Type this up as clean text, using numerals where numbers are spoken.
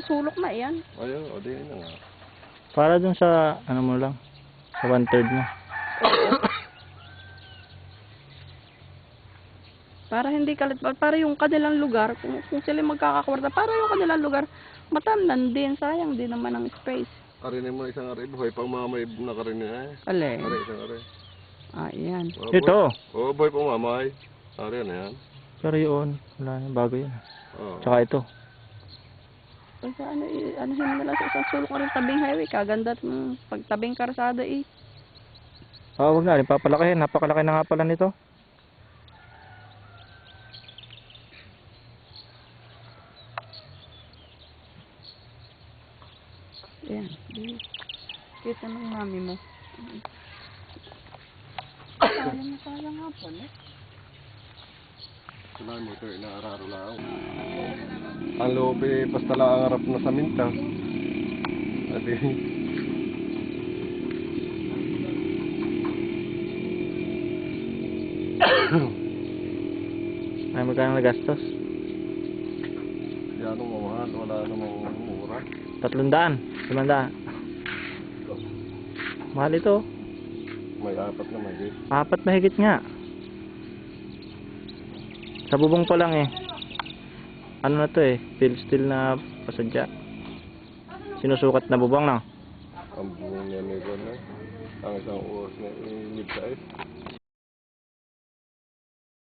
isang sulok na yan. Ayun, o di na nga. Para dun sa, ano mo lang, sa 1/3 mo. Para hindi kalit, para yung kanilang lugar, kung sila magkakakwarta, para yung kanilang lugar, matamnan din, sayang din naman ang space. Karinin mo isang ari, buhay pang mamay na karinin eh. Ale. Ari, isang ari. Ah, yan. Oh, Ito. Oo, buhay pang mamay. Ari na yan. Pero yun, wala na, bago yun. Oo. Tsaka ito. Kasi ano mo na lang sa isang sulok rin tabing highway, kaganda pag tabing karsada eh. Oo, wag na, papalaki. Napakalaki na nga pala nito. Ayan. Kita ng mami mo. Sayang nga po, eh. Sila mo ito, inaararo lang. Ang loob eh, basta lang ang harap na sa minta. Adi. Ay, magkano nagastos? Yan ang mamahal, wala namang mura. 300, 500. Mahal ito. May apat na mahigit. 4 mahigit nga. Sa bubong pa lang eh. Ano na to eh, field steel na pasadya. Sinusukat na bubong lang. Ang buong niya may gano'n. Ang isang uwas na mid-size.